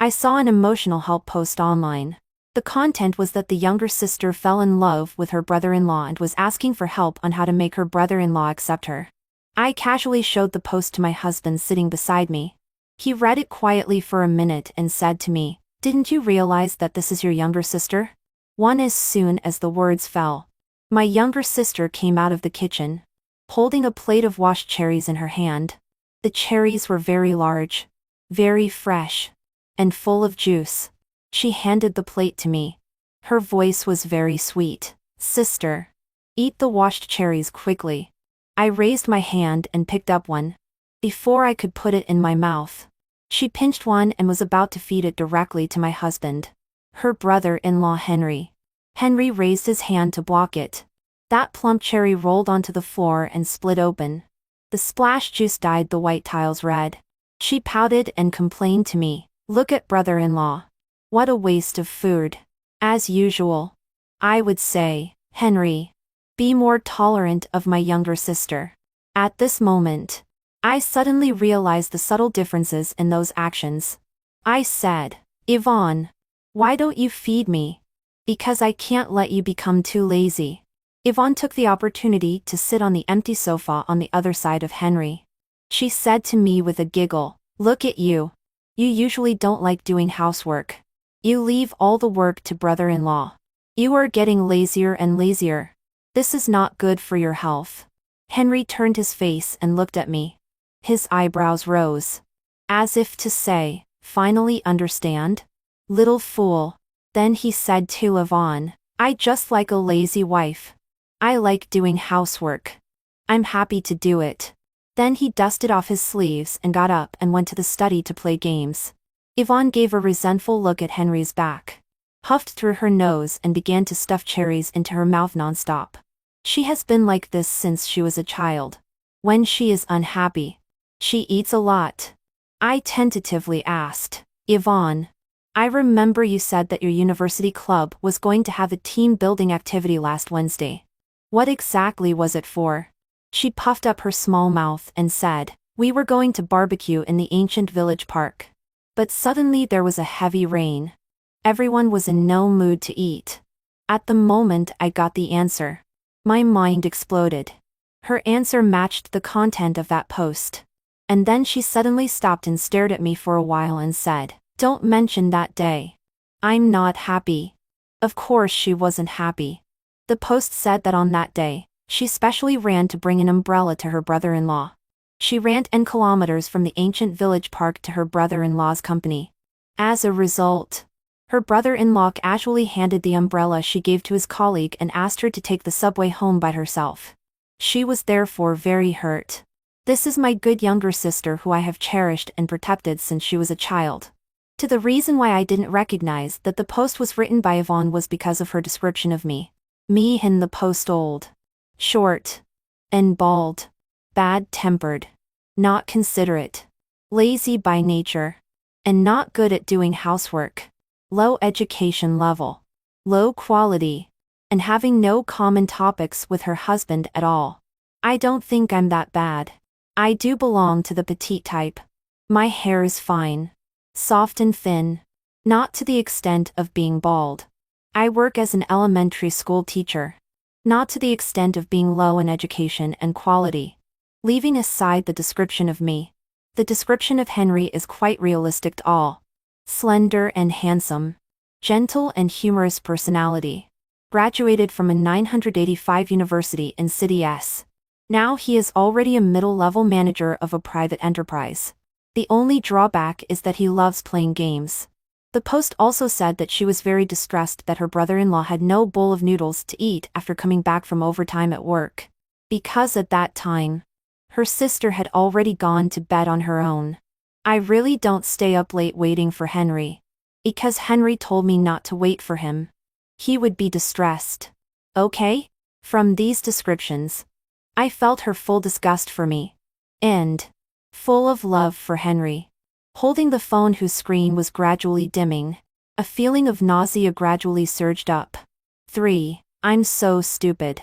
I saw an emotional help post online. The content was that the younger sister fell in love with her brother-in-law and was asking for help on how to make her brother-in-law accept her. I casually showed the post to my husband sitting beside me. He read it quietly for a minute and said to me, "Didn't you realize that this is your younger sister?" As soon as the words fell, my younger sister came out of the kitchen, holding a plate of washed cherries in her hand. The cherries were very large, very fresh, and full of juice. She handed the plate to me. Her voice was very sweet. "Sister, eat the washed cherries quickly." I raised my hand and picked up one. Before I could put it in my mouth, she pinched one and was about to feed it directly to my husband, her brother-in-law Henry. Henry raised his hand to block it. That plump cherry rolled onto the floor and split open. The splash juice dyed the white tiles red. She pouted and complained to me, "Look at brother-in-law. What a waste of food." As usual, I would say, "Henry, be more tolerant of my younger sister." At this moment, I suddenly realized the subtle differences in those actions. I said, "Yvonne, why don't you feed me?" "Because I can't let you become too lazy." Yvonne took the opportunity to sit on the empty sofa on the other side of Henry. She said to me with a giggle, "Look at you. You usually don't like doing housework. You leave all the work to brother-in-law. You are getting lazier and lazier. This is not good for your health." Henry turned his face and looked at me. His eyebrows rose, as if to say, "Finally understand? Little fool." Then he said to Yvonne, "I just like a lazy wife. I like doing housework. I'm happy to do it." Then he dusted off his sleeves and got up and went to the study to play games. Yvonne gave a resentful look at Henry's back, puffed through her nose and began to stuff cherries into her mouth nonstop. She has been like this since she was a child. When she is unhappy, she eats a lot. I tentatively asked, "Yvonne, I remember you said that your university club was going to have a team-building activity last Wednesday. What exactly was it for?" She puffed up her small mouth and said, "We were going to barbecue in the ancient village park. But suddenly there was a heavy rain. Everyone was in no mood to eat." At the moment I got the answer, my mind exploded. Her answer matched the content of that post. And then she suddenly stopped and stared at me for a while and said, "Don't mention that day. I'm not happy." Of course she wasn't happy. The post said that on that day, she specially ran to bring an umbrella to her brother-in-law. She ran 10 kilometers from the ancient village park to her brother-in-law's company. As a result, her brother-in-law casually handed the umbrella she gave to his colleague and asked her to take the subway home by herself. She was therefore very hurt. This is my good younger sister who I have cherished and protected since she was a child. To the reason why I didn't recognize that the post was written by Yvonne was because of her description of me. Me in the post: old, short, and bald, bad-tempered, not considerate, lazy by nature, and not good at doing housework, low education level, low quality, and having no common topics with her husband at all. I don't think I'm that bad. I do belong to the petite type. My hair is fine, soft and thin, not to the extent of being bald. I work as an elementary school teacher, not to the extent of being low in education and quality. Leaving aside the description of me, the description of Henry is quite realistic. Tall, slender and handsome, gentle and humorous personality. Graduated from a 985 university in City S. Now he is already a middle-level manager of a private enterprise. The only drawback is that he loves playing games. The post also said that she was very distressed that her brother-in-law had no bowl of noodles to eat after coming back from overtime at work, because at that time, her sister had already gone to bed on her own. I really don't stay up late waiting for Henry, because Henry told me not to wait for him. He would be distressed. Okay? From these descriptions, I felt her full disgust for me, and full of love for Henry. Holding the phone whose screen was gradually dimming, a feeling of nausea gradually surged up. 3. I'm so stupid.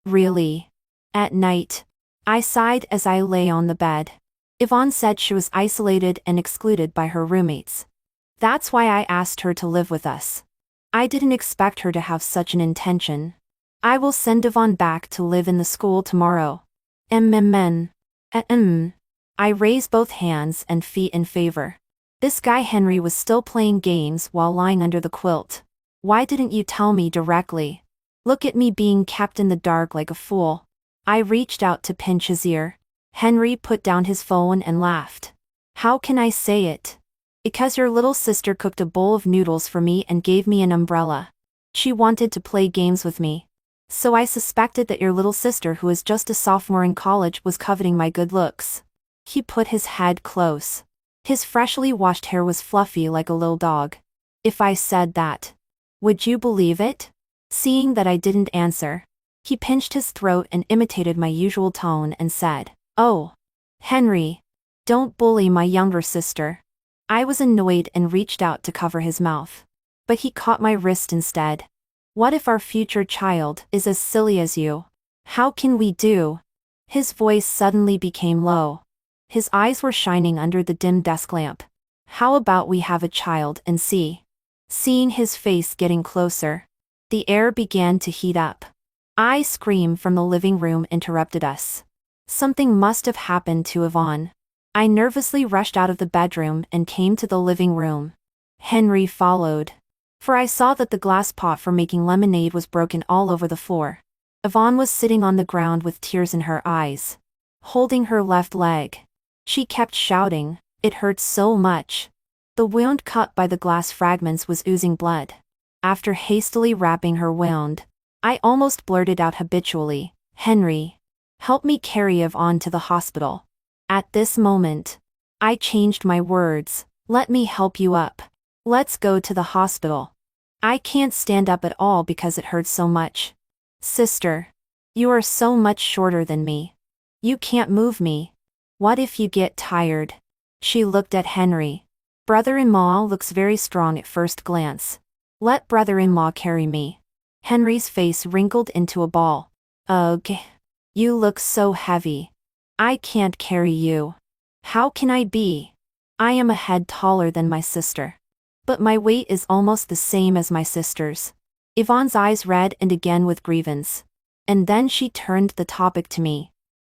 Really. At night, I sighed as I lay on the bed. Yvonne said she was isolated and excluded by her roommates. That's why I asked her to live with us. I didn't expect her to have such an intention. I will send Yvonne back to live in the school tomorrow. Mm. I raised both hands and feet in favor. This guy Henry was still playing games while lying under the quilt. Why didn't you tell me directly? Look at me being kept in the dark like a fool. I reached out to pinch his ear. Henry put down his phone and laughed. How can I say it? Because your little sister cooked a bowl of noodles for me and gave me an umbrella. She wanted to play games with me. So I suspected that your little sister, who is just a sophomore in college, was coveting my good looks. He put his head close. His freshly washed hair was fluffy like a little dog. If I said that, would you believe it? Seeing that I didn't answer, he pinched his throat and imitated my usual tone and said, "Oh, Henry, don't bully my younger sister." I was annoyed and reached out to cover his mouth. But he caught my wrist instead. What if our future child is as silly as you? How can we do? His voice suddenly became low. His eyes were shining under the dim desk lamp. How about we have a child and see? Seeing his face getting closer, the air began to heat up. A scream from the living room interrupted us. Something must have happened to Yvonne. I nervously rushed out of the bedroom and came to the living room. Henry followed. For I saw that the glass pot for making lemonade was broken all over the floor. Yvonne was sitting on the ground with tears in her eyes, holding her left leg. She kept shouting, "It hurts so much." The wound cut by the glass fragments was oozing blood. After hastily wrapping her wound, I almost blurted out habitually, "Henry, help me carry Yvonne to the hospital." At this moment, I changed my words, "Let me help you up. Let's go to the hospital. I can't stand up at all because it hurts so much. Sister, you are so much shorter than me. You can't move me. What if you get tired?" She looked at Henry. "Brother-in-law looks very strong at first glance. Let brother-in-law carry me." Henry's face wrinkled into a ball. "Ugh. You look so heavy. I can't carry you." "How can I be? I am a head taller than my sister. But my weight is almost the same as my sister's." Yvonne's eyes reddened again with grievance. And then she turned the topic to me.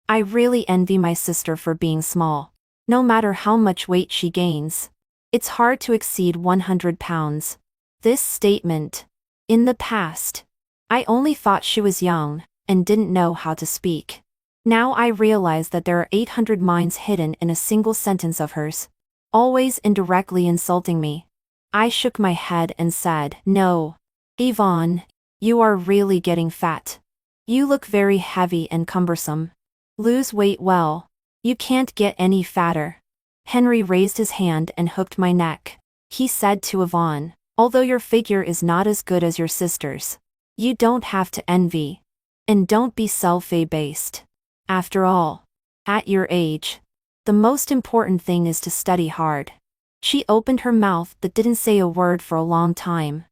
"I really envy my sister for being small. No matter how much weight she gains, it's hard to exceed 100 pounds. This statement. In the past, I only thought she was young and didn't know how to speak. Now I realize that there are 800 minds hidden in a single sentence of hers, always indirectly insulting me. I shook my head and said, "No. Yvonne, you are really getting fat. You look very heavy and cumbersome. Lose weight well. You can't get any fatter." Henry raised his hand and hooked my neck. He said to Yvonne, "Although your figure is not as good as your sister's, you don't have to envy. And don't be self-abased. After all, at your age, the most important thing is to study hard." She opened her mouth but didn't say a word for a long time.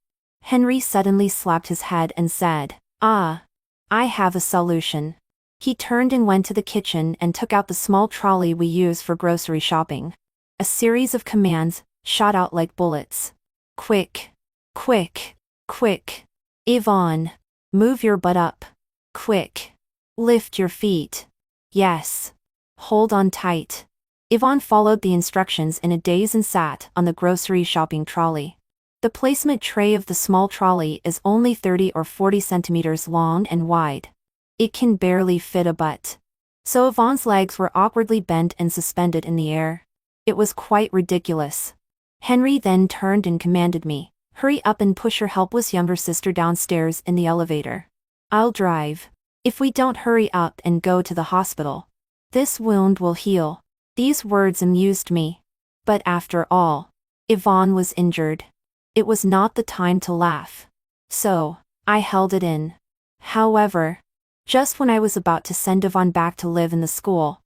Henry suddenly slapped his head and said, "Ah, I have a solution." He turned and went to the kitchen and took out the small trolley we use for grocery shopping. A series of commands shot out like bullets. "Quick, quick, quick. Yvonne, move your butt up. Quick. Lift your feet. Yes. Hold on tight." Yvonne followed the instructions in a daze and sat on the grocery shopping trolley. The placement tray of the small trolley is only 30 or 40 centimeters long and wide. It can barely fit a butt. So Yvonne's legs were awkwardly bent and suspended in the air. It was quite ridiculous. Henry then turned and commanded me, "Hurry up and push your helpless younger sister downstairs in the elevator. I'll drive. If we don't hurry up and go to the hospital, this wound will heal." These words amused me. But after all, Yvonne was injured. It was not the time to laugh. So, I held it in. However, just when I was about to send Yvonne back to live in the school,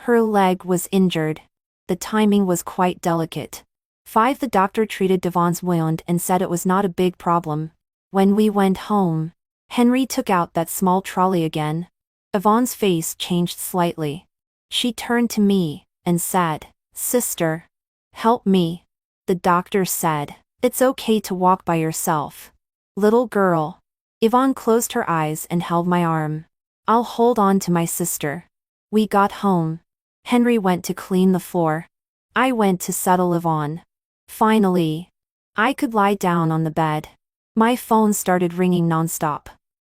her leg was injured. The timing was quite delicate. The doctor treated Yvonne's wound and said it was not a big problem. When we went home, Henry took out that small trolley again. Yvonne's face changed slightly. She turned to me and said, "Sister, help me." The doctor said, "It's okay to walk by yourself. Little girl." Yvonne closed her eyes and held my arm. "I'll hold on to my sister." We got home. Henry went to clean the floor. I went to settle Yvonne. Finally, I could lie down on the bed. My phone started ringing nonstop.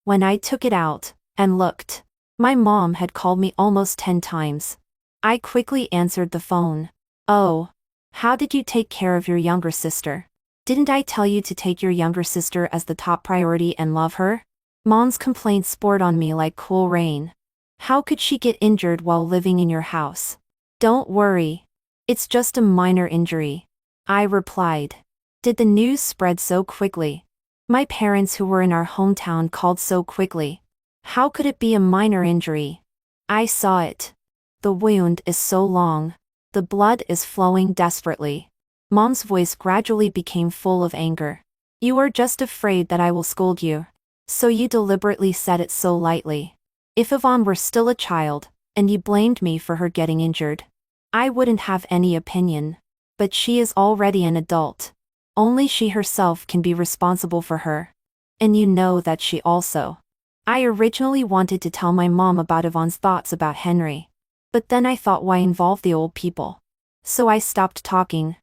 When I took it out and looked, my mom had called me almost 10 times. I quickly answered the phone. "Oh, how did you take care of your younger sister? Didn't I tell you to take your younger sister as the top priority and love her?" Mom's complaints poured on me like cool rain. "How could she get injured while living in your house?" "Don't worry. It's just a minor injury," I replied. Did the news spread so quickly? My parents who were in our hometown called so quickly. How could it be a minor injury? I saw it. The wound is so long. The blood is flowing desperately. Mom's voice gradually became full of anger. "You are just afraid that I will scold you. So you deliberately said it so lightly. If Yvonne were still a child, and you blamed me for her getting injured, I wouldn't have any opinion. But she is already an adult. Only she herself can be responsible for her. And you know that she also." I originally wanted to tell my mom about Yvonne's thoughts about Henry. But then I thought, why involve the old people? So I stopped talking.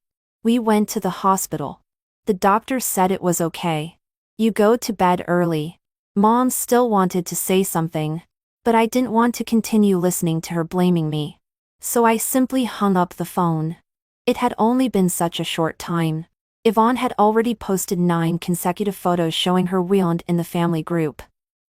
We went to the hospital. The doctor said it was okay. "You go to bed early." Mom still wanted to say something, but I didn't want to continue listening to her blaming me. So I simply hung up the phone. It had only been such a short time. Yvonne had already posted 9 consecutive photos showing her wound in the family group.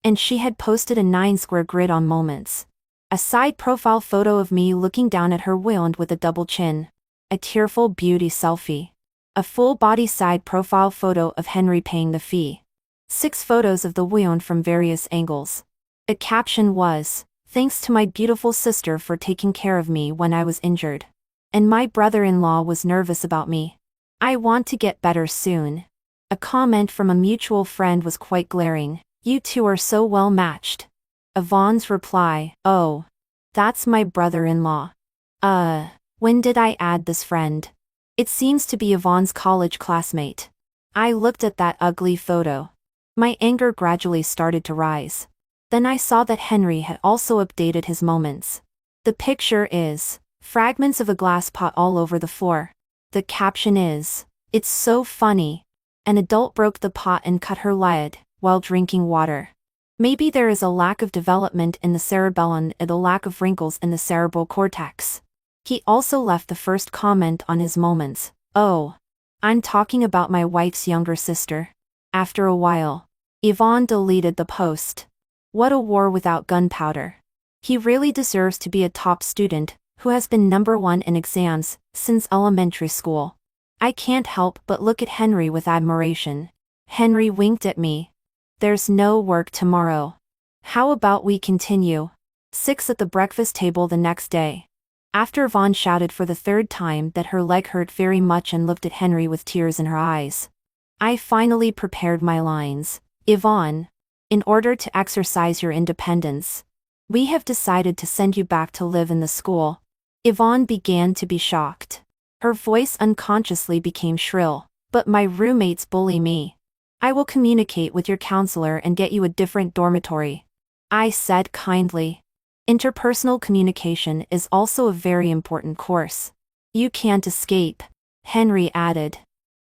And she had posted a 9-square grid on Moments. A side profile photo of me looking down at her wound with a double chin. A tearful beauty selfie. A full-body side profile photo of Henry paying the fee. 6 photos of the wound from various angles. The caption was, "Thanks to my beautiful sister for taking care of me when I was injured. And my brother-in-law was nervous about me. I want to get better soon." A comment from a mutual friend was quite glaring. "You two are so well matched." Yvonne's reply, "Oh, that's my brother-in-law." When did I add this friend? It seems to be Yvonne's college classmate. I looked at that ugly photo. My anger gradually started to rise. Then I saw that Henry had also updated his Moments. The picture is fragments of a glass pot all over the floor. The caption is, "It's so funny. An adult broke the pot and cut her lid while drinking water. Maybe there is a lack of development in the cerebellum and a lack of wrinkles in the cerebral cortex." He also left the first comment on his Moments. "Oh, I'm talking about my wife's younger sister." After a while, Yvonne deleted the post. What a war without gunpowder. He really deserves to be a top student, who has been #1 in exams since elementary school. I can't help but look at Henry with admiration. Henry winked at me. "There's no work tomorrow. How about we continue?" 6 at the breakfast table the next day. After Yvonne shouted for the 3rd time that her leg hurt very much and looked at Henry with tears in her eyes, I finally prepared my lines. "Yvonne, in order to exercise your independence, we have decided to send you back to live in the school." Yvonne began to be shocked. Her voice unconsciously became shrill. "But my roommates bully me. I will communicate with your counselor and get you a different dormitory," I said kindly. Interpersonal communication is also a very important course. "You can't escape," Henry added.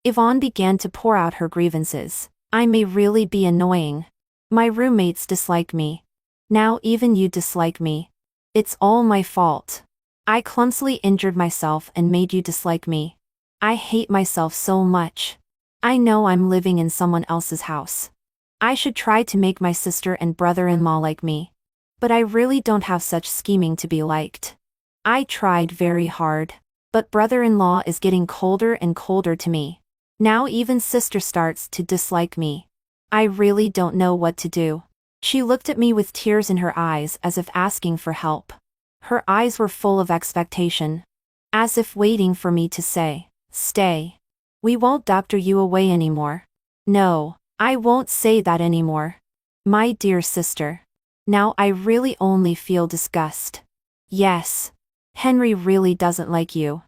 Yvonne began to pour out her grievances. "I may really be annoying. My roommates dislike me. Now even you dislike me. It's all my fault. I clumsily injured myself and made you dislike me. I hate myself so much. I know I'm living in someone else's house. I should try to make my sister and brother-in-law like me. But I really don't have such scheming to be liked. I tried very hard. But brother-in-law is getting colder and colder to me. Now even sister starts to dislike me. I really don't know what to do." She looked at me with tears in her eyes as if asking for help. Her eyes were full of expectation. As if waiting for me to say, "Stay. We won't doctor you away anymore." No, I won't say that anymore. My dear sister. Now I really only feel disgust. Yes. Henry really doesn't like you.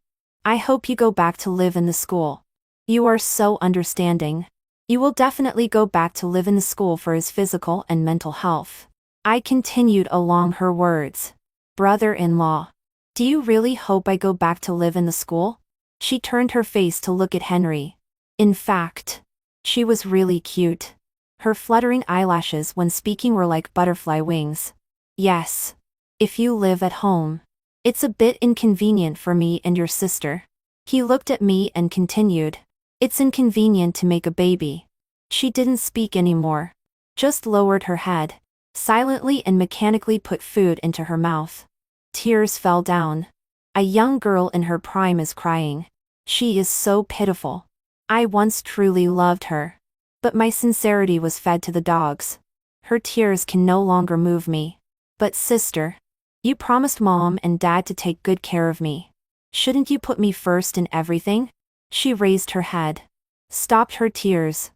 I hope you go back to live in the school. You are so understanding. You will definitely go back to live in the school for his physical and mental health. I continued along her words. Brother-in-law. Do you really hope I go back to live in the school? She turned her face to look at Henry. In fact, she was really cute. Her fluttering eyelashes when speaking were like butterfly wings. Yes. If you live at home. It's a bit inconvenient for me and your sister. He looked at me and continued. It's inconvenient to make a baby. She didn't speak anymore. Just lowered her head. Silently and mechanically put food into her mouth. Tears fell down. A young girl in her prime is crying. She is so pitiful. I once truly loved her. But my sincerity was fed to the dogs. Her tears can no longer move me. But sister, you promised mom and dad to take good care of me. Shouldn't you put me first in everything? She raised her head. Stopped her tears.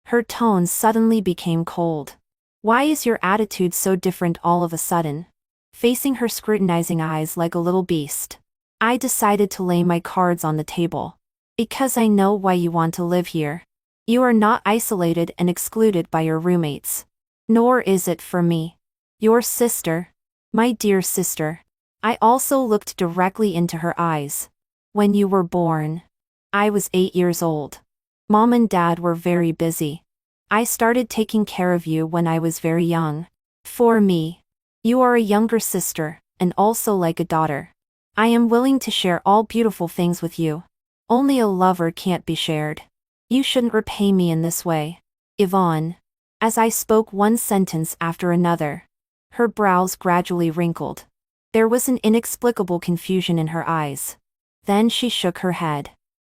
Her tone suddenly became cold. Why is your attitude so different all of a sudden? Facing her scrutinizing eyes like a little beast. I decided to lay my cards on the table. Because I know why you want to live here. You are not isolated and excluded by your roommates. Nor is it for me. Your sister. My dear sister. I also looked directly into her eyes. When you were born. I was 8 years old. Mom and dad were very busy. I started taking care of you when I was very young. For me. You are a younger sister, and also like a daughter. I am willing to share all beautiful things with you. Only a lover can't be shared. You shouldn't repay me in this way. Yvonne. As I spoke one sentence after another. Her brows gradually wrinkled. There was an inexplicable confusion in her eyes. Then she shook her head.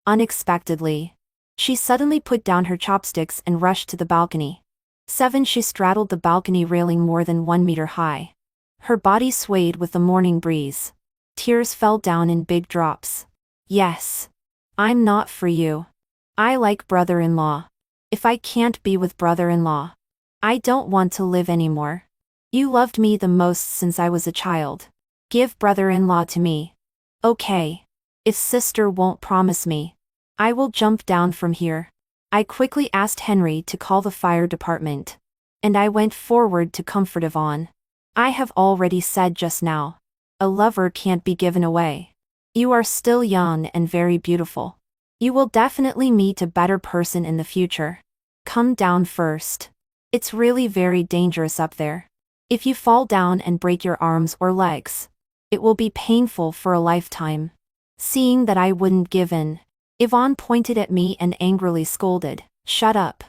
Unexpectedly. She suddenly put down her chopsticks and rushed to the balcony. 7. She straddled the balcony railing more than 1 meter high. Her body swayed with the morning breeze. Tears fell down in big drops. Yes. I'm not for you. I like brother-in-law. If I can't be with brother-in-law, I don't want to live anymore. You loved me the most since I was a child. Give brother-in-law to me. Okay. If sister won't promise me, I will jump down from here. I quickly asked Henry to call the fire department. And I went forward to comfort Yvonne. I have already said just now. A lover can't be given away. You are still young and very beautiful. You will definitely meet a better person in the future. Come down first. It's really very dangerous up there. If you fall down and break your arms or legs, it will be painful for a lifetime. Seeing that I wouldn't give in, Yvonne pointed at me and angrily scolded, "Shut up.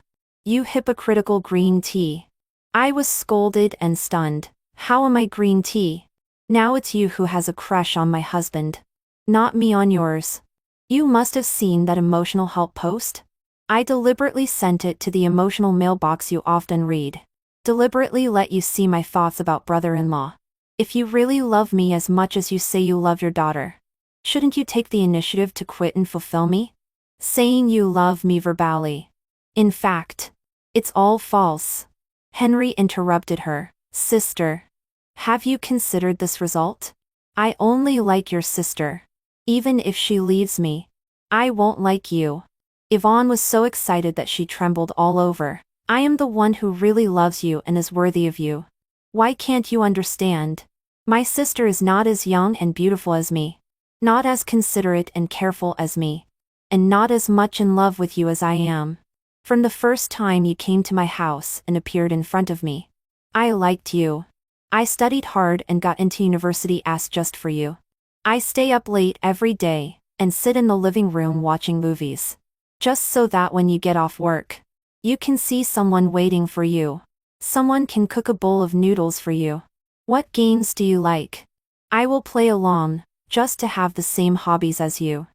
You hypocritical green tea." I was scolded and stunned. How am I green tea? Now it's you who has a crush on my husband. Not me on yours. You must have seen that emotional help post. I deliberately sent it to the emotional mailbox you often read. Deliberately let you see my thoughts about brother-in-law. If you really love me as much as you say you love your daughter, shouldn't you take the initiative to quit and fulfill me? Saying you love me verbally. In fact, it's all false. Henry interrupted her. Sister. Have you considered this result? I only like your sister. Even if she leaves me, I won't like you. Yvonne was so excited that she trembled all over. I am the one who really loves you and is worthy of you. Why can't you understand? My sister is not as young and beautiful as me. Not as considerate and careful as me. And not as much in love with you as I am. From the first time you came to my house and appeared in front of me, I liked you. I studied hard and got into university just for you. I stay up late every day and sit in the living room watching movies. Just so that when you get off work, you can see someone waiting for you. Someone can cook a bowl of noodles for you. What games do you like? I will play along, just to have the same hobbies as you.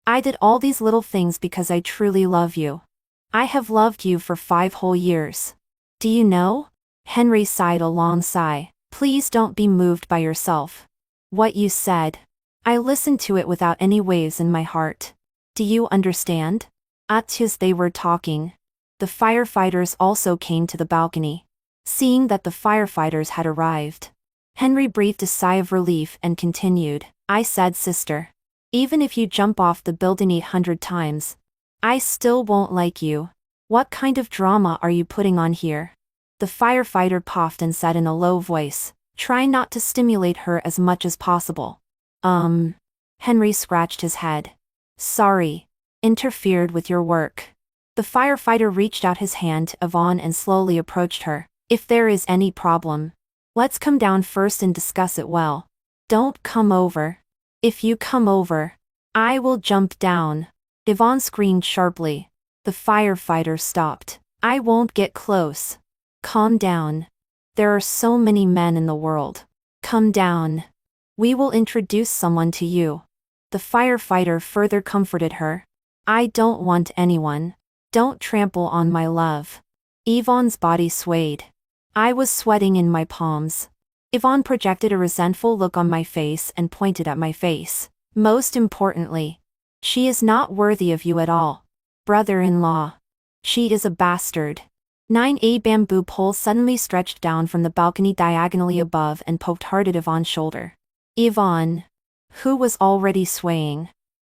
I did all these little things because I truly love you. I have loved you for 5 whole years. Do you know? Henry sighed a long sigh. Please don't be moved by yourself. What you said. I listened to it without any waves in my heart. Do you understand? As they were talking, the firefighters also came to the balcony. Seeing that the firefighters had arrived, Henry breathed a sigh of relief and continued. I said, sister, even if you jump off the building 800 times, I still won't like you. What kind of drama are you putting on here? The firefighter puffed and said in a low voice, trying not to stimulate her as much as possible. Henry scratched his head. Sorry. Interfered with your work. The firefighter reached out his hand to Yvonne and slowly approached her. If there is any problem, let's come down first and discuss it well. Don't come over. If you come over, I will jump down. Yvonne screamed sharply. The firefighter stopped. I won't get close. Calm down. There are so many men in the world. Come down. We will introduce someone to you. The firefighter further comforted her. I don't want anyone. Don't trample on my love. Yvonne's body swayed. I was sweating in my palms. Yvonne projected a resentful look on my face and pointed at my face. Most importantly, she is not worthy of you at all. Brother-in-law. She is a bastard. 9A bamboo pole suddenly stretched down from the balcony diagonally above and poked hard at Yvonne's shoulder. Yvonne, who was already swaying,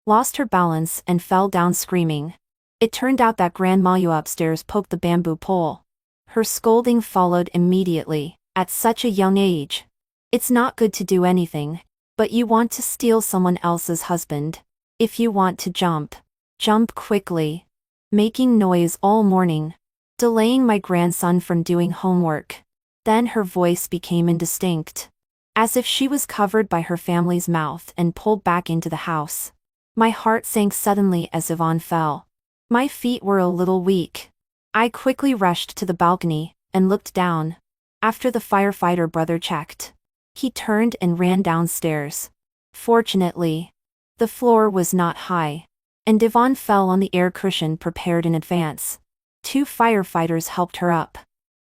lost her balance and fell down screaming. It turned out that Grandma Yu upstairs poked the bamboo pole. Her scolding followed immediately. At such a young age, it's not good to do anything, but you want to steal someone else's husband. If you want to jump, jump quickly. Making noise all morning, delaying my grandson from doing homework. Then her voice became indistinct, as if she was covered by her family's mouth and pulled back into the house. My heart sank suddenly as Yvonne fell. My feet were a little weak. I quickly rushed to the balcony and looked down. After the firefighter brother checked, he turned and ran downstairs. Fortunately, the floor was not high, and Yvonne fell on the air cushion prepared in advance. 2 firefighters helped her up.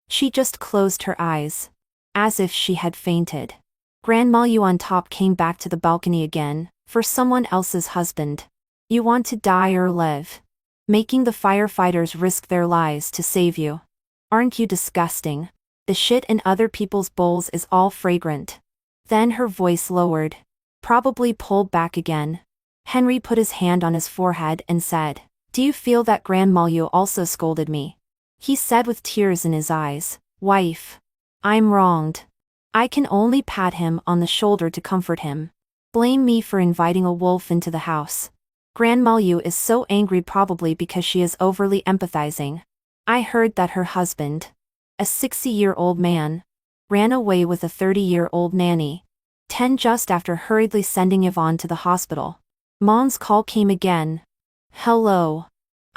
She just closed her eyes, as if she had fainted. Grandma Yu on top came back to the balcony again, for someone else's husband. You want to die or live? Making the firefighters risk their lives to save you. Aren't you disgusting? The shit in other people's bowls is all fragrant. Then her voice lowered, probably pulled back again. Henry put his hand on his forehead and said, Do you feel that Grandma Yu also scolded me? He said with tears in his eyes, Wife, I'm wronged. I can only pat him on the shoulder to comfort him. Blame me for inviting a wolf into the house. Grandma Yu is so angry probably because she is overly empathizing. I heard that her husband, a 60-year-old man, ran away with a 30-year-old nanny. 10 just after hurriedly sending Yvonne to the hospital. Mom's call came again. Hello.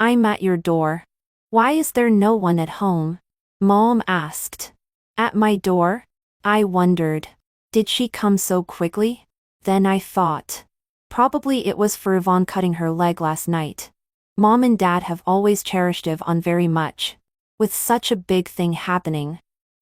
I'm at your door. Why is there no one at home? Mom asked. At my door? I wondered. Did she come so quickly? Then I thought. Probably it was for Yvonne cutting her leg last night. Mom and Dad have always cherished Yvonne very much. With such a big thing happening,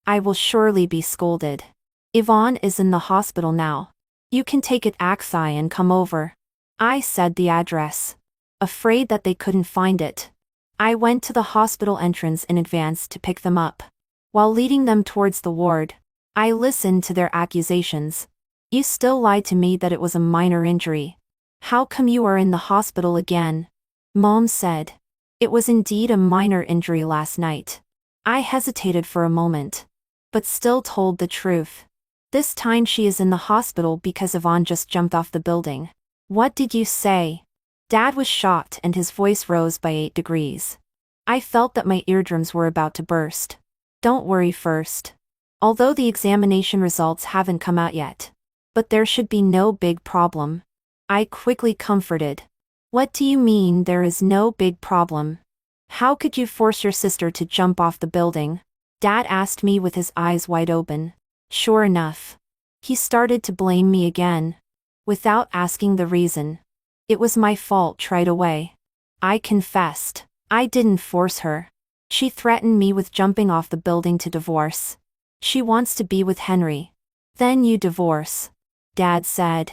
I will surely be scolded. Yvonne is in the hospital now. You can take it Aksai and come over. I said the address. Afraid that they couldn't find it, I went to the hospital entrance in advance to pick them up. While leading them towards the ward, I listened to their accusations. You still lied to me that it was a minor injury. How come you are in the hospital again? Mom said. It was indeed a minor injury last night. I hesitated for a moment, but still told the truth. This time she is in the hospital because Yvonne just jumped off the building. What did you say? Dad was shocked and his voice rose by 8 degrees. I felt that my eardrums were about to burst. Don't worry first. Although the examination results haven't come out yet. But there should be no big problem. I quickly comforted. What do you mean there is no big problem? How could you force your sister to jump off the building? Dad asked me with his eyes wide open. Sure enough, he started to blame me again. Without asking the reason. It was my fault right away. I confessed. I didn't force her. She threatened me with jumping off the building to divorce. She wants to be with Henry. Then you divorce. Dad said.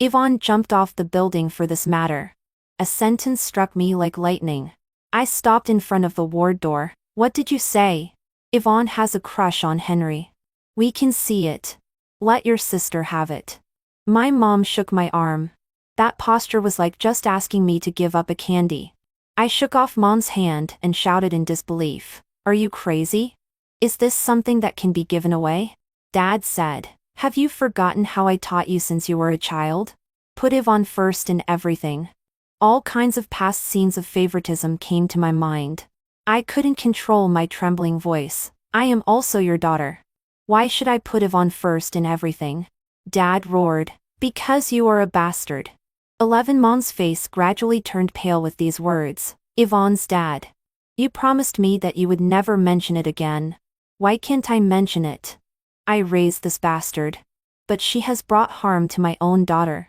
Yvonne jumped off the building for this matter. A sentence struck me like lightning. I stopped in front of the ward door. What did you say? Yvonne has a crush on Henry. We can see it. Let your sister have it. My mom shook my arm. That posture was like just asking me to give up a candy. I shook off Mom's hand and shouted in disbelief. Are you crazy? Is this something that can be given away? Dad said. Have you forgotten how I taught you since you were a child? Put Yvonne first in everything. All kinds of past scenes of favoritism came to my mind. I couldn't control my trembling voice. I am also your daughter. Why should I put Yvonne first in everything? Dad roared. Because you are a bastard. 11 Mom's face gradually turned pale with these words. Yvonne's dad. You promised me that you would never mention it again. Why can't I mention it? I raised this bastard. But she has brought harm to my own daughter.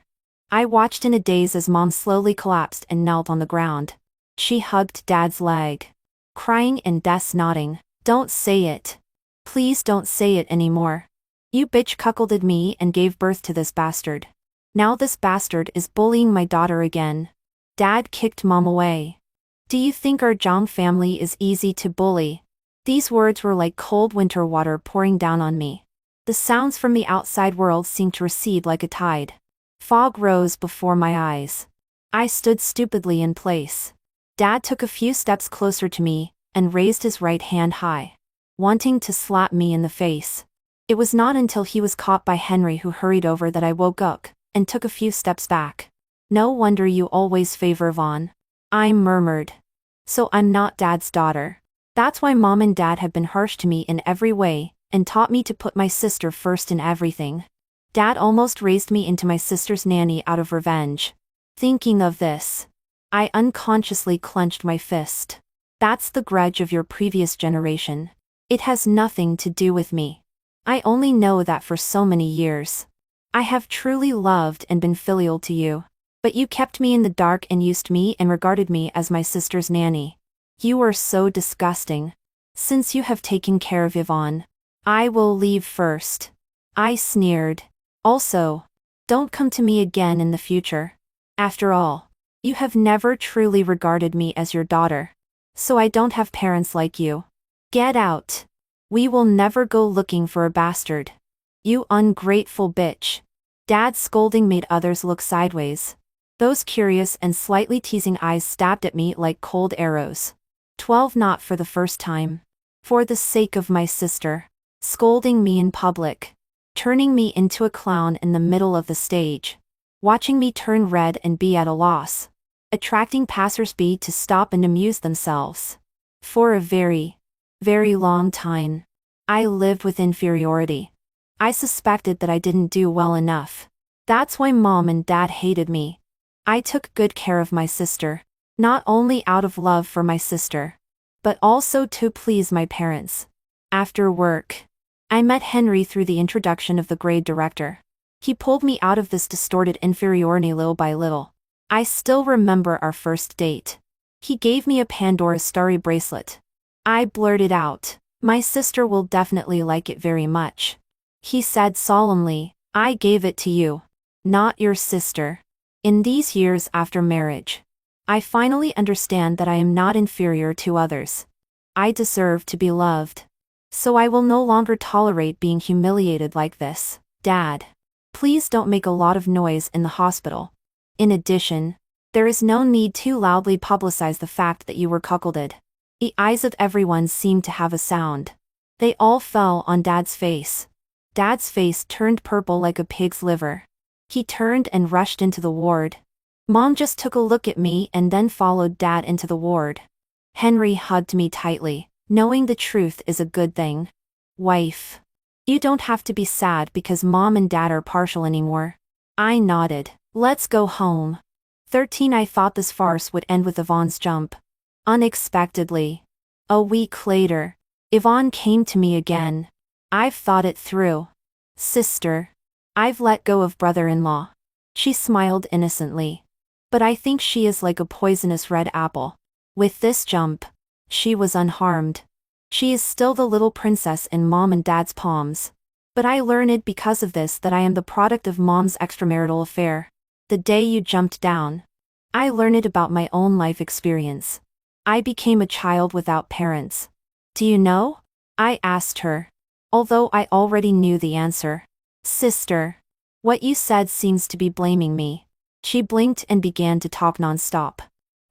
I watched in a daze as Mom slowly collapsed and knelt on the ground. She hugged Dad's leg. Crying and Des nodding. Don't say it. Please don't say it anymore. You bitch cuckolded me and gave birth to this bastard. Now this bastard is bullying my daughter again. Dad kicked Mom away. Do you think our Zhang family is easy to bully? These words were like cold winter water pouring down on me. The sounds from the outside world seemed to recede like a tide. Fog rose before my eyes. I stood stupidly in place. Dad took a few steps closer to me and raised his right hand high, wanting to slap me in the face. It was not until he was caught by Henry who hurried over that I woke up and took a few steps back. No wonder you always favor Yvonne. I murmured. So I'm not Dad's daughter. That's why Mom and Dad have been harsh to me in every way and taught me to put my sister first in everything. Dad almost raised me into my sister's nanny out of revenge. Thinking of this, I unconsciously clenched my fist. That's the grudge of your previous generation. It has nothing to do with me. I only know that for so many years. I have truly loved and been filial to you. But you kept me in the dark and used me and regarded me as my sister's nanny. You are so disgusting. Since you have taken care of Yvonne, I will leave first. I sneered. Also, don't come to me again in the future. After all, you have never truly regarded me as your daughter. So I don't have parents like you. Get out. We will never go looking for a bastard. You ungrateful bitch. Dad's scolding made others look sideways. Those curious and slightly teasing eyes stabbed at me like cold arrows. 12 Not for the first time. For the sake of my sister. Scolding me in public. Turning me into a clown in the middle of the stage. Watching me turn red and be at a loss. Attracting passers-by to stop and amuse themselves. For a very, very long time, I lived with inferiority. I suspected that I didn't do well enough. That's why Mom and Dad hated me. I took good care of my sister, not only out of love for my sister, but also to please my parents. After work, I met Henry through the introduction of the grade director. He pulled me out of this distorted inferiority little by little. I still remember our first date. He gave me a Pandora Starry bracelet. I blurted out, "My sister will definitely like it very much." He said solemnly, "I gave it to you, not your sister." In these years after marriage, I finally understand that I am not inferior to others. I deserve to be loved. So I will no longer tolerate being humiliated like this. Dad, please don't make a lot of noise in the hospital. In addition, there is no need to loudly publicize the fact that you were cuckolded. The eyes of everyone seemed to have a sound. They all fell on Dad's face. Dad's face turned purple like a pig's liver. He turned and rushed into the ward. Mom just took a look at me and then followed Dad into the ward. Henry hugged me tightly, knowing the truth is a good thing. Wife, you don't have to be sad because Mom and Dad are partial anymore. I nodded. Let's go home. 13 I thought this farce would end with Yvonne's jump. Unexpectedly. A week later, Yvonne came to me again. I've thought it through. Sister. I've let go of brother-in-law. She smiled innocently. But I think she is like a poisonous red apple. With this jump, she was unharmed. She is still the little princess in Mom and Dad's palms. But I learned because of this that I am the product of Mom's extramarital affair. The day you jumped down, I learned about my own life experience. I became a child without parents. Do you know? I asked her. Although I already knew the answer. Sister. What you said seems to be blaming me. She blinked and began to talk non-stop.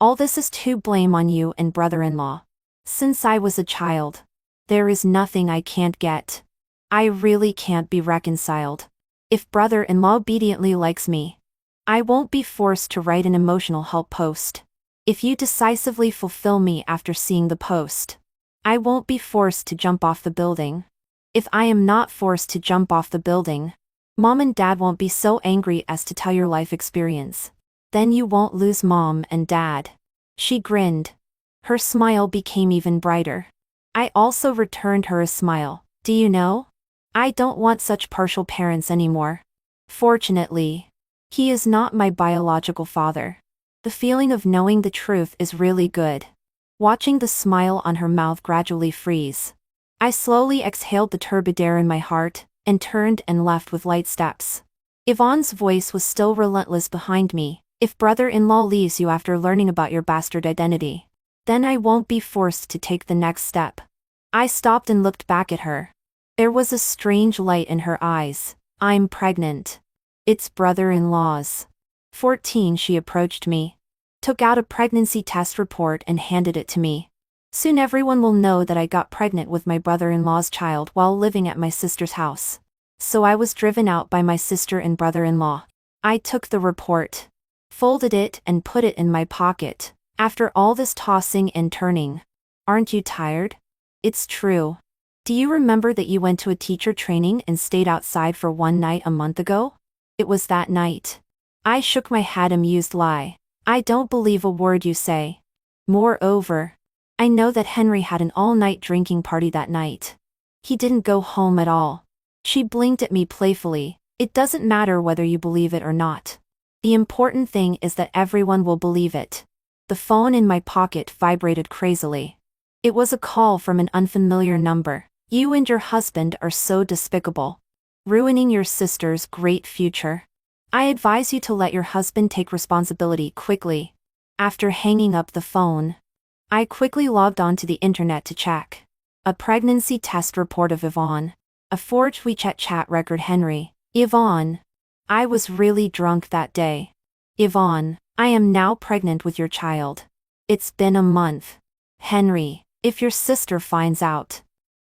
All this is to blame on you and brother-in-law. Since I was a child, there is nothing I can't get. I really can't be reconciled. If brother-in-law obediently likes me, I won't be forced to write an emotional help post. If you decisively fulfill me after seeing the post, I won't be forced to jump off the building. If I am not forced to jump off the building, Mom and Dad won't be so angry as to tell your life experience. Then you won't lose Mom and Dad. She grinned. Her smile became even brighter. I also returned her a smile. Do you know? I don't want such partial parents anymore. Fortunately, he is not my biological father. The feeling of knowing the truth is really good. Watching the smile on her mouth gradually freeze, I slowly exhaled the turbid air in my heart, and turned and left with light steps. Yvonne's voice was still relentless behind me. If brother-in-law leaves you after learning about your bastard identity, then I won't be forced to take the next step. I stopped and looked back at her. There was a strange light in her eyes. I'm pregnant. It's brother-in-law's. 14. She approached me, took out a pregnancy test report and handed it to me. Soon everyone will know that I got pregnant with my brother-in-law's child while living at my sister's house. So I was driven out by my sister and brother-in-law. I took the report, folded it and put it in my pocket. After all this tossing and turning, aren't you tired? It's true. Do you remember that you went to a teacher training and stayed outside for one night a month ago? It was that night. I shook my head, amused. Lie. I don't believe a word you say. Moreover, I know that Henry had an all-night drinking party that night. He didn't go home at all. She blinked at me playfully. It doesn't matter whether you believe it or not. The important thing is that everyone will believe it. The phone in my pocket vibrated crazily. It was a call from an unfamiliar number. You and your husband are so despicable, ruining your sister's great future. I advise you to let your husband take responsibility quickly. After hanging up the phone, I quickly logged onto the internet to check. A pregnancy test report of Yvonne. A forged WeChat chat record. Henry. Yvonne. I was really drunk that day. Yvonne, I am now pregnant with your child. It's been a month. Henry, if your sister finds out,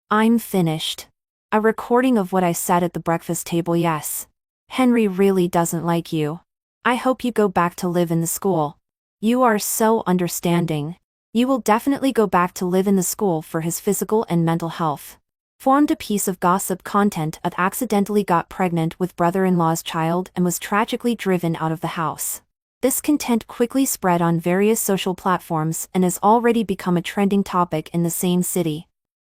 I'm finished. A recording of what I said at the breakfast table. Yes. Henry really doesn't like you. I hope you go back to live in the school. You are so understanding. You will definitely go back to live in the school for his physical and mental health. Formed a piece of gossip content that accidentally got pregnant with brother-in-law's child and was tragically driven out of the house. This content quickly spread on various social platforms and has already become a trending topic in the same city.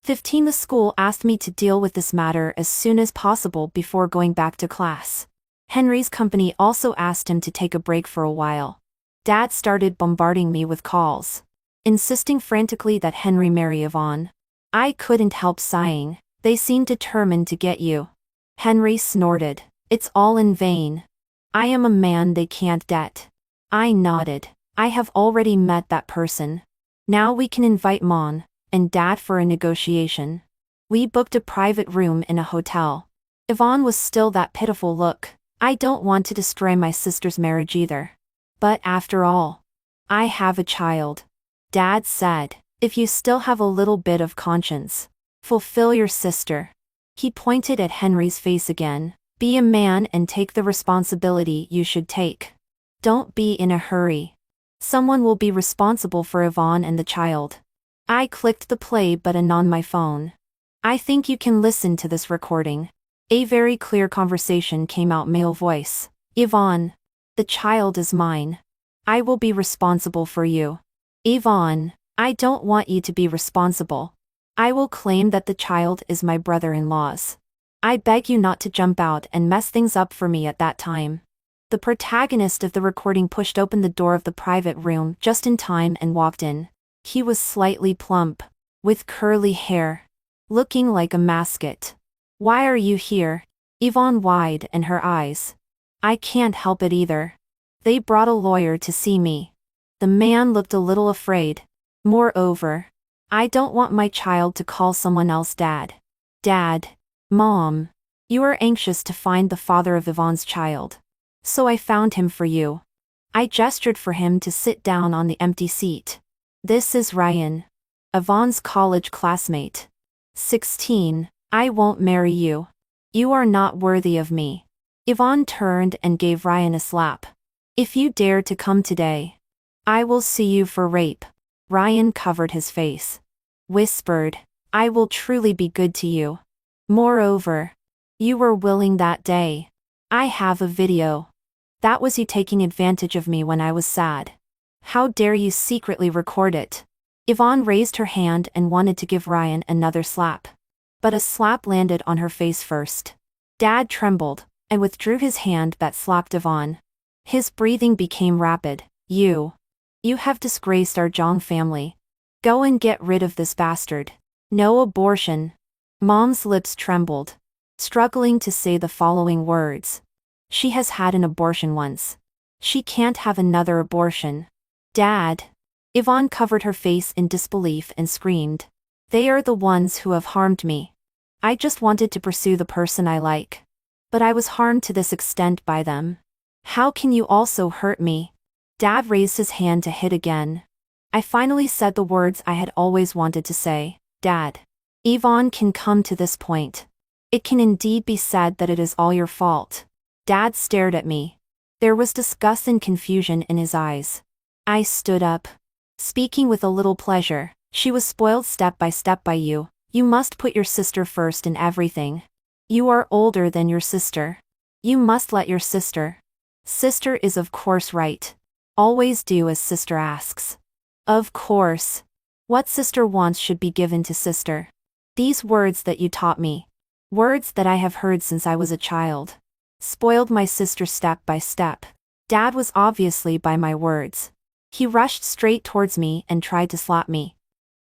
15. The school asked me to deal with this matter as soon as possible before going back to class. Henry's company also asked him to take a break for a while. Dad started bombarding me with calls, insisting frantically that Henry marry Yvonne. I couldn't help sighing. They seemed determined to get you. Henry snorted. It's all in vain. I am a man they can't get. I nodded. I have already met that person. Now we can invite Mom and Dad for a negotiation. We booked a private room in a hotel. Yvonne was still that pitiful look. I don't want to destroy my sister's marriage either. But after all, I have a child. Dad said, if you still have a little bit of conscience, fulfill your sister. He pointed at Henry's face again. Be a man and take the responsibility you should take. Don't be in a hurry. Someone will be responsible for Yvonne and the child. I clicked the play button on my phone. I think you can listen to this recording. A very clear conversation came out. Male voice. Yvonne, the child is mine. I will be responsible for you. Yvonne, I don't want you to be responsible. I will claim that the child is my brother-in-law's. I beg you not to jump out and mess things up for me at that time. The protagonist of the recording pushed open the door of the private room just in time and walked in. He was slightly plump, with curly hair, looking like a mascot. Why are you here? Yvonne widened in her eyes. I can't help it either. They brought a lawyer to see me. The man looked a little afraid. Moreover, I don't want my child to call someone else dad. Dad. Mom. You are anxious to find the father of Yvonne's child. So I found him for you. I gestured for him to sit down on the empty seat. This is Ryan. Yvonne's college classmate. 16. I won't marry you. You are not worthy of me. Yvonne turned and gave Ryan a slap. If you dare to come today, I will sue you for rape. Ryan covered his face. Whispered, I will truly be good to you. Moreover, you were willing that day. I have a video. That was you taking advantage of me when I was sad. How dare you secretly record it? Yvonne raised her hand and wanted to give Ryan another slap. But a slap landed on her face first. Dad trembled and withdrew his hand that slapped Yvonne. His breathing became rapid. You have disgraced our Zhang family. Go and get rid of this bastard. No abortion. Mom's lips trembled, struggling to say the following words. She has had an abortion once. She can't have another abortion. Dad. Yvonne covered her face in disbelief and screamed. They are the ones who have harmed me. I just wanted to pursue the person I like. But I was harmed to this extent by them. How can you also hurt me? Dad raised his hand to hit again. I finally said the words I had always wanted to say. Dad. Yvonne can come to this point. It can indeed be said that it is all your fault. Dad stared at me. There was disgust and confusion in his eyes. I stood up, speaking with a little pleasure. She was spoiled step by step by you. You must put your sister first in everything. You are older than your sister. You must let your sister. Sister is of course right. Always do as sister asks. Of course. What sister wants should be given to sister. These words that you taught me. Words that I have heard since I was a child. Spoiled my sister step by step. Dad was obviously by my words. He rushed straight towards me and tried to slap me.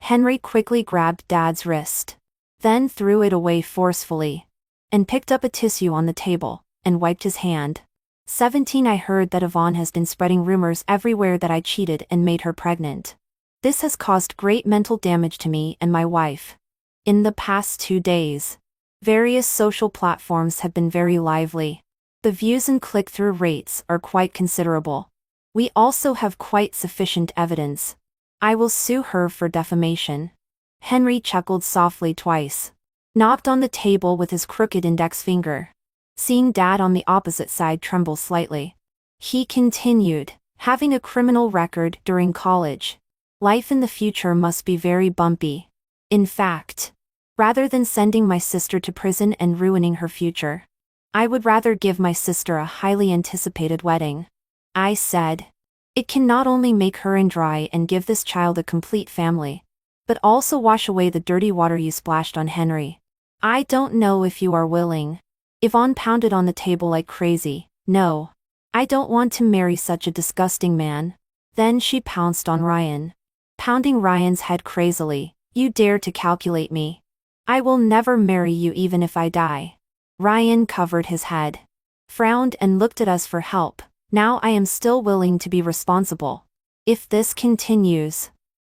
Henry quickly grabbed Dad's wrist. Then threw it away forcefully. And picked up a tissue on the table, and wiped his hand. 17. I heard that Yvonne has been spreading rumors everywhere that I cheated and made her pregnant. This has caused great mental damage to me and my wife. In the past 2 days, various social platforms have been very lively. The views and click-through rates are quite considerable. We also have quite sufficient evidence. I will sue her for defamation. Henry chuckled softly twice. Knocked on the table with his crooked index finger. Seeing Dad on the opposite side tremble slightly. He continued, having a criminal record during college. Life in the future must be very bumpy. In fact, rather than sending my sister to prison and ruining her future, I would rather give my sister a highly anticipated wedding. I said, it can not only make her and dry and give this child a complete family, but also wash away the dirty water you splashed on Henry. I don't know if you are willing. Yvonne pounded on the table like crazy. No. I don't want to marry such a disgusting man. Then she pounced on Ryan. Pounding Ryan's head crazily. You dare to calculate me. I will never marry you even if I die. Ryan covered his head, frowned and looked at us for help. Now I am still willing to be responsible. If this continues,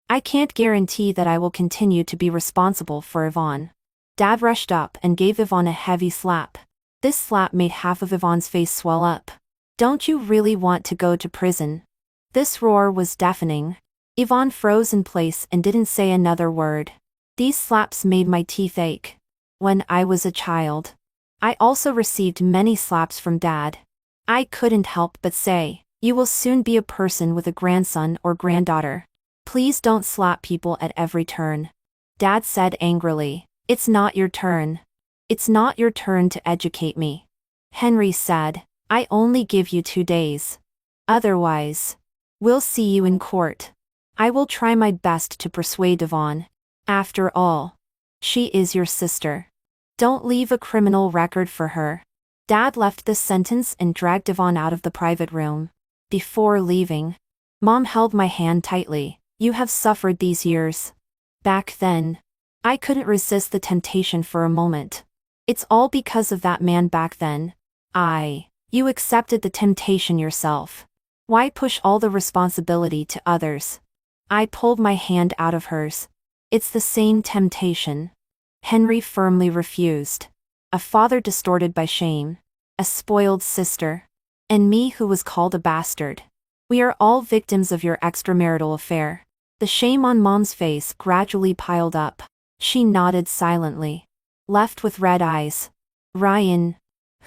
I can't guarantee that I will continue to be responsible for Yvonne. Dad rushed up and gave Yvonne a heavy slap. This slap made half of Yvonne's face swell up. Don't you really want to go to prison? This roar was deafening. Yvonne froze in place and didn't say another word. These slaps made my teeth ache. When I was a child, I also received many slaps from Dad. I couldn't help but say, you will soon be a person with a grandson or granddaughter. Please don't slap people at every turn. Dad said angrily, it's not your turn. It's not your turn to educate me. Henry said, I only give you 2 days. Otherwise, we'll see you in court. I will try my best to persuade Yvonne. After all, she is your sister. Don't leave a criminal record for her. Dad left this sentence and dragged Yvonne out of the private room. Before leaving, Mom held my hand tightly. You have suffered these years. Back then, I couldn't resist the temptation for a moment. It's all because of that man back then. You accepted the temptation yourself. Why push all the responsibility to others? I pulled my hand out of hers. It's the same temptation. Henry firmly refused. A father distorted by shame. A spoiled sister. And me who was called a bastard. We are all victims of your extramarital affair. The shame on Mom's face gradually piled up. She nodded silently, left with red eyes. Ryan,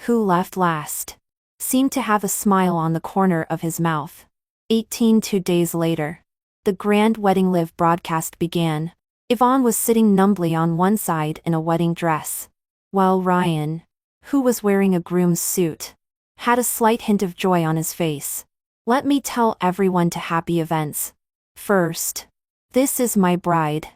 who left last, seemed to have a smile on the corner of his mouth. 2 days later, the grand wedding live broadcast began. Yvonne was sitting numbly on one side in a wedding dress, while Ryan, who was wearing a groom's suit, had a slight hint of joy on his face. Let me tell everyone to happy events. First, this is my bride,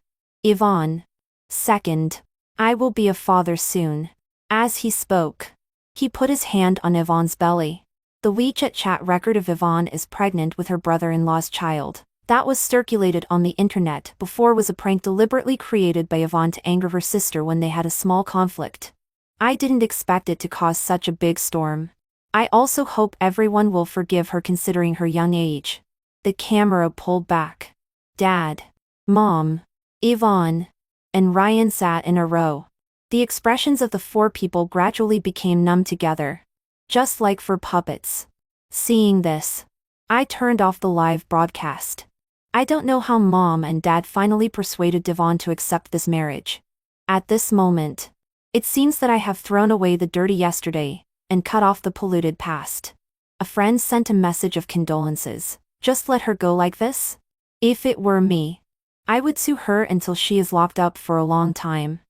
Yvonne. Second, I will be a father soon. As he spoke, he put his hand on Yvonne's belly. The WeChat chat record of Yvonne is pregnant with her brother-in-law's child. That was circulated on the internet before was a prank deliberately created by Yvonne to anger her sister when they had a small conflict. I didn't expect it to cause such a big storm. I also hope everyone will forgive her considering her young age. The camera pulled back. Dad, Mom, Yvonne, and Ryan sat in a row. The expressions of the four people gradually became numb together, just like for puppets. Seeing this, I turned off the live broadcast. I don't know how Mom and Dad finally persuaded Yvonne to accept this marriage. At this moment, it seems that I have thrown away the dirty yesterday and cut off the polluted past. A friend sent a message of condolences. Just let her go like this? If it were me, I would sue her until she is locked up for a long time.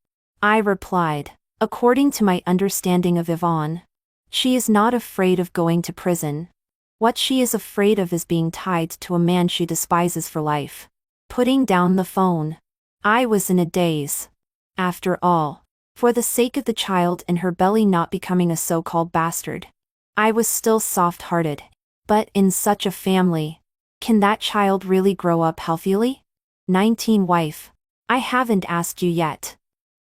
I replied, according to my understanding of Yvonne, she is not afraid of going to prison. What she is afraid of is being tied to a man she despises for life. Putting down the phone, I was in a daze. After all, for the sake of the child in her belly not becoming a so-called bastard, I was still soft-hearted. But in such a family, can that child really grow up healthily? 19 Wife, I haven't asked you yet.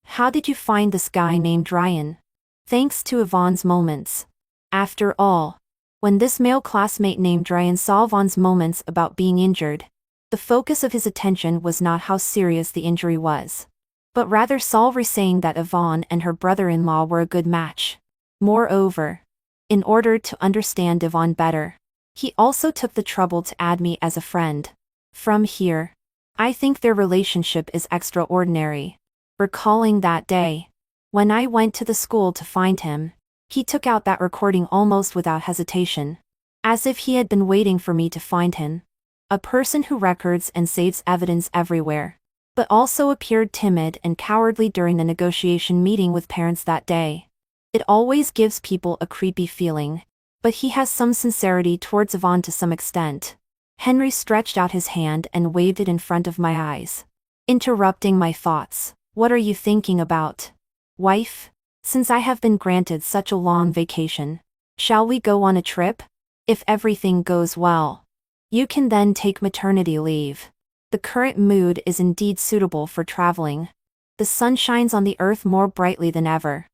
How did you find this guy named Ryan? Thanks to Yvonne's moments. After all, when this male classmate named Ryan saw Yvonne's moments about being injured, the focus of his attention was not how serious the injury was, but rather Solveig saying that Yvonne and her brother-in-law were a good match. Moreover, in order to understand Yvonne better, he also took the trouble to add me as a friend. From here, I think their relationship is extraordinary. Recalling that day, when I went to the school to find him, he took out that recording almost without hesitation, as if he had been waiting for me to find him. A person who records and saves evidence everywhere, but also appeared timid and cowardly during the negotiation meeting with parents that day. It always gives people a creepy feeling, but he has some sincerity towards Yvonne to some extent. Henry stretched out his hand and waved it in front of my eyes, interrupting my thoughts. What are you thinking about? Wife? Since I have been granted such a long vacation, shall we go on a trip? If everything goes well, you can then take maternity leave. The current mood is indeed suitable for traveling. The sun shines on the earth more brightly than ever.